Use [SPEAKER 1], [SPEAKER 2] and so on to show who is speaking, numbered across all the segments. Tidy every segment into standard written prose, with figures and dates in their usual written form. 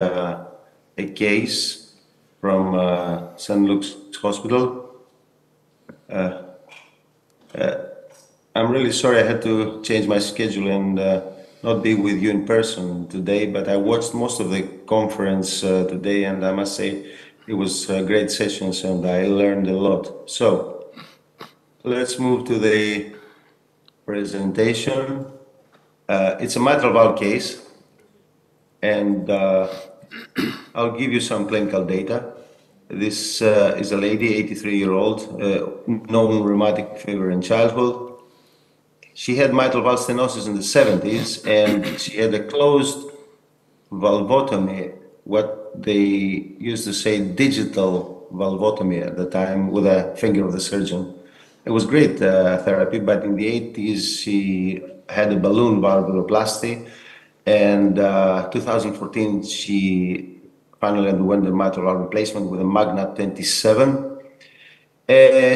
[SPEAKER 1] a case from St. Luke's Hospital. I'm really sorry I had to change my schedule and not be with you in person today, but I watched most of the conference today, and I must say it was great sessions and I learned a lot. So let's move to the presentation. It's a mitral valve case, and I'll give you some clinical data. This is a lady, 83-year-old, known rheumatic fever in childhood. She had mitral valve stenosis in the 70s, and she had a closed valvotomy, what they used to say digital valvotomy at the time, with a finger of the surgeon. It was great therapy, but in the 80s she had a balloon valvuloplasty, and 2014 she finally underwent the mitral valve replacement with a Magna 27.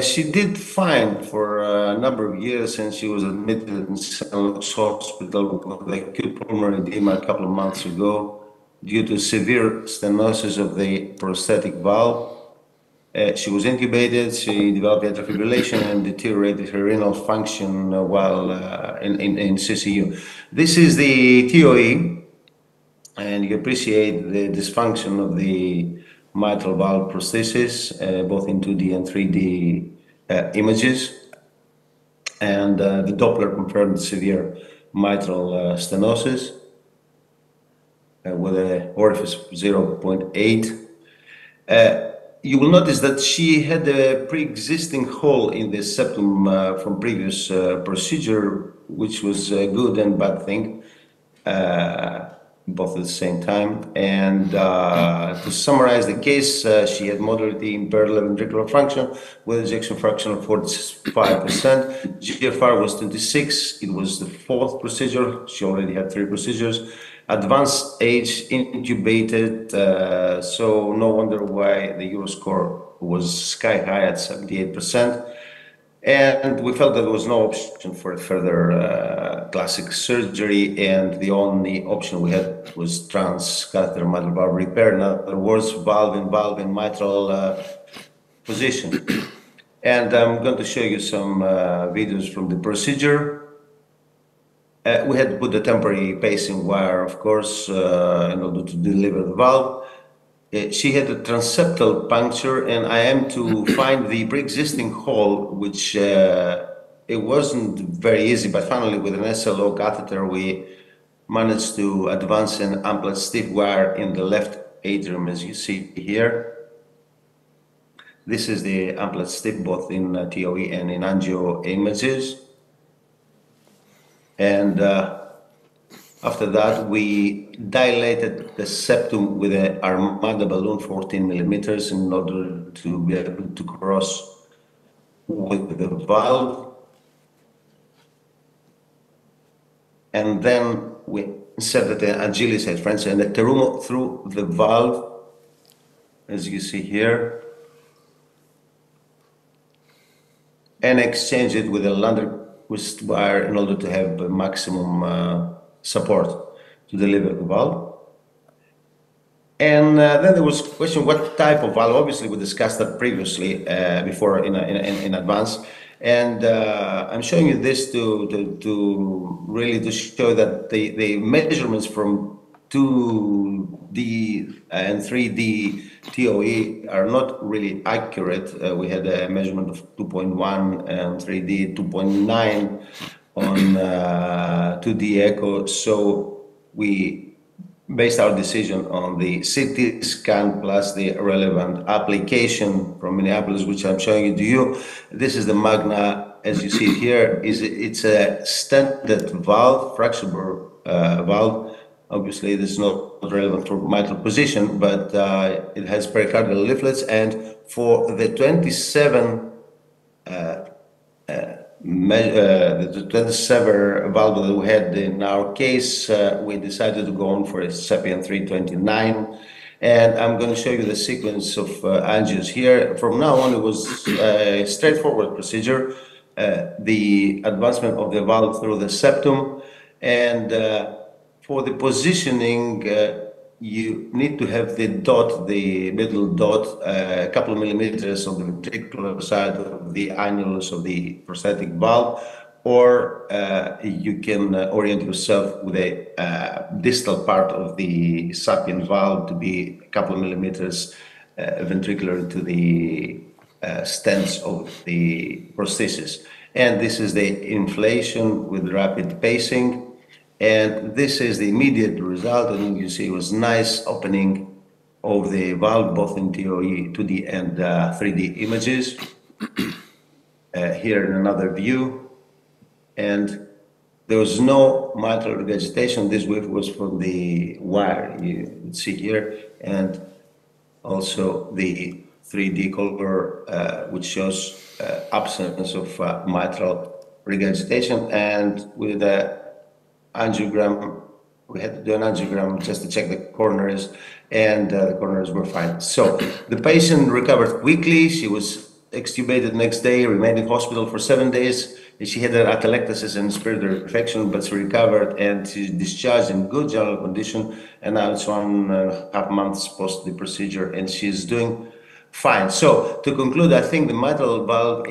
[SPEAKER 1] She did fine for a number of years, and she was admitted in St. Luke's Hospital with acute pulmonary edema a couple of months ago due to severe stenosis of the prosthetic valve. She was intubated, she developed atrial fibrillation and deteriorated her renal function while in CCU. This is the TOE, and you appreciate the dysfunction of the mitral valve prosthesis, both in 2D and 3D images. And the Doppler confirmed severe mitral stenosis with an orifice of 0.8. You will notice that she had a pre-existing hole in the septum from previous procedure, which was a good and bad thing, both at the same time. And to summarize the case, she had moderately impaired left ventricular function with ejection fraction of 45%. GFR was 26. It was the fourth procedure. She already had 3 procedures. Advanced age, intubated, so no wonder why the Euroscore was sky high at 78%. And we felt that there was no option for further classic surgery, and the only option we had was transcatheter mitral valve repair, in other words, valve in mitral position. And I'm going to show you some videos from the procedure. We had to put a temporary pacing wire, of course, in order to deliver the valve. She had a transeptal puncture, and I am to find the pre-existing hole, which it wasn't very easy, but finally with an SLO catheter, we managed to advance an amplathe stiff wire in the left atrium, as you see here. This is the amplathe stiff, both in TOE and in angio images. And after that, we dilated the septum with an Armada balloon, 14 millimeters, in order to be able to cross with the valve. And then we inserted the Agilis head French and the Terumo through the valve, as you see here, and exchange it with a Lander wire in order to have maximum support to deliver the valve. And then there was a question, what type of valve? Obviously, we discussed that previously before in advance. And I'm showing you this to really show that the measurements from 2D and 3D TOE are not really accurate. We had a measurement of 2.1 and 3D 2.9 on 2D echo. So we based our decision on the CT scan plus the relevant application from Minneapolis, which I'm showing it to you. This is the Magna, as you see it here. It's a stented valve, flexible valve. Obviously, this is not relevant for mitral position, but it has pericardial leaflets. And for the 27 the 27 valve that we had in our case, we decided to go on for a Sapien 329. And I'm going to show you the sequence of angios here. From now on, it was a straightforward procedure. The advancement of the valve through the septum, and for the positioning, you need to have the dot, the middle dot, a couple of millimeters on the ventricular side of the annulus of the prosthetic valve, or you can orient yourself with a distal part of the sapient valve to be a couple of millimeters ventricular to the stents of the prosthesis. And this is the inflation with rapid pacing. And this is the immediate result, and you see it was nice opening of the valve, both in TOE, 2D and 3D images. Here in another view, and there was no mitral regurgitation. This wave was from the wire, you can see here, and also the 3D color, which shows absence of mitral regurgitation, and with the angiogram, we had to do an angiogram just to check the coronaries, and the coronaries were fine. So the patient recovered quickly. She was extubated next day, remained in hospital for 7 days. She had an atelectasis and respiratory infection, but she recovered and she's discharged in good general condition. And now it's 1.5 months post the procedure, and she's doing fine. So to conclude, I think the mitral valve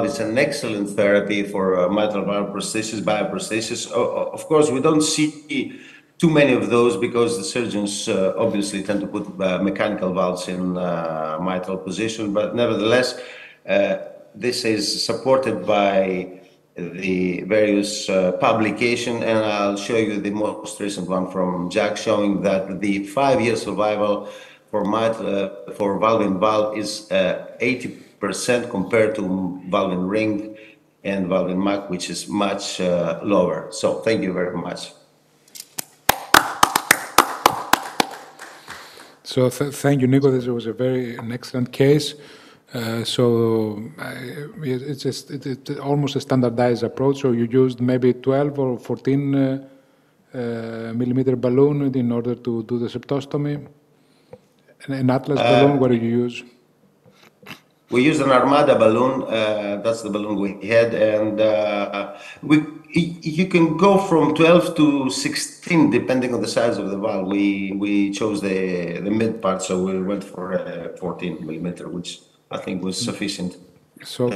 [SPEAKER 1] is an excellent therapy for mitral valve prosthesis, bioprosthesis. Of course, we don't see too many of those because the surgeons obviously tend to put mechanical valves in mitral position, but nevertheless, this is supported by the various publication, and I'll show you the most recent one from Jack showing that the 5-year survival for valve in valve is 80% compared to valve in ring and valve in MAC, which is much lower. So thank you very much.
[SPEAKER 2] So thank you, Nico. This was an excellent case. It's almost a standardized approach. So you used maybe 12 or 14 millimeter balloon in order to do the septostomy. An Atlas balloon, what do you use?
[SPEAKER 1] We used an Armada balloon. That's the balloon we had, and you can go from 12 to 16 depending on the size of the valve. We chose the mid part, so we went for 14 millimeter, which I think was sufficient.
[SPEAKER 2] So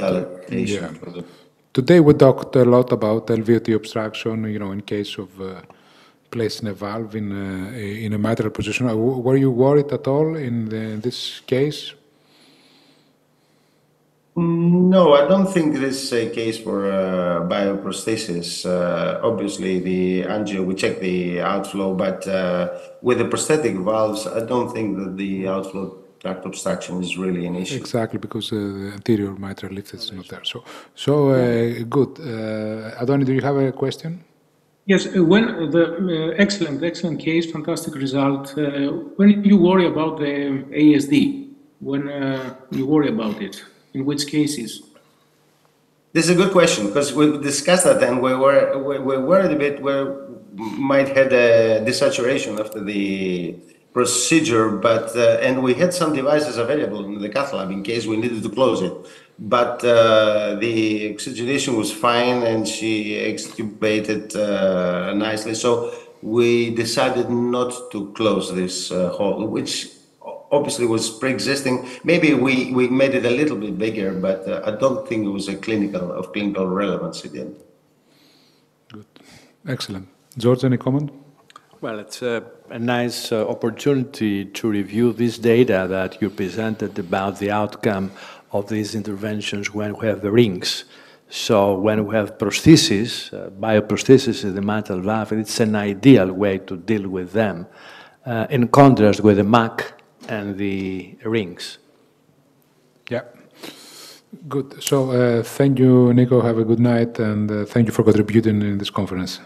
[SPEAKER 2] today we talked a lot about LVOT obstruction, in case of placing a valve in a mitral position. Were you worried at all in this case?
[SPEAKER 1] No, I don't think this is a case for bioprosthesis. Obviously, the angio, we check the outflow, but with the prosthetic valves, I don't think that the outflow tract obstruction is really an issue.
[SPEAKER 2] Exactly, because the anterior mitral lift is not there. So good. Adonis, do you have a question?
[SPEAKER 3] Yes, when the excellent case, fantastic result. When you worry about the ASD, when you worry about it, in which cases?
[SPEAKER 1] This is a good question because we discussed that, and we were worried a bit where might had a desaturation after the procedure, but and we had some devices available in the cath lab in case we needed to close it. But the oxygenation was fine, and she extubated nicely. So we decided not to close this hole, which obviously was pre-existing. Maybe we made it a little bit bigger, but I don't think it was of clinical relevance again.
[SPEAKER 2] Good, excellent. George, any comment?
[SPEAKER 4] Well, it's a nice opportunity to review this data that you presented about the outcome of these interventions when we have the rings. So when we have prosthesis, bioprosthesis in the mitral valve, it's an ideal way to deal with them, in contrast with the MAC and the rings.
[SPEAKER 2] Yeah, good. So thank you, Nico. Have a good night, and thank you for contributing in this conference.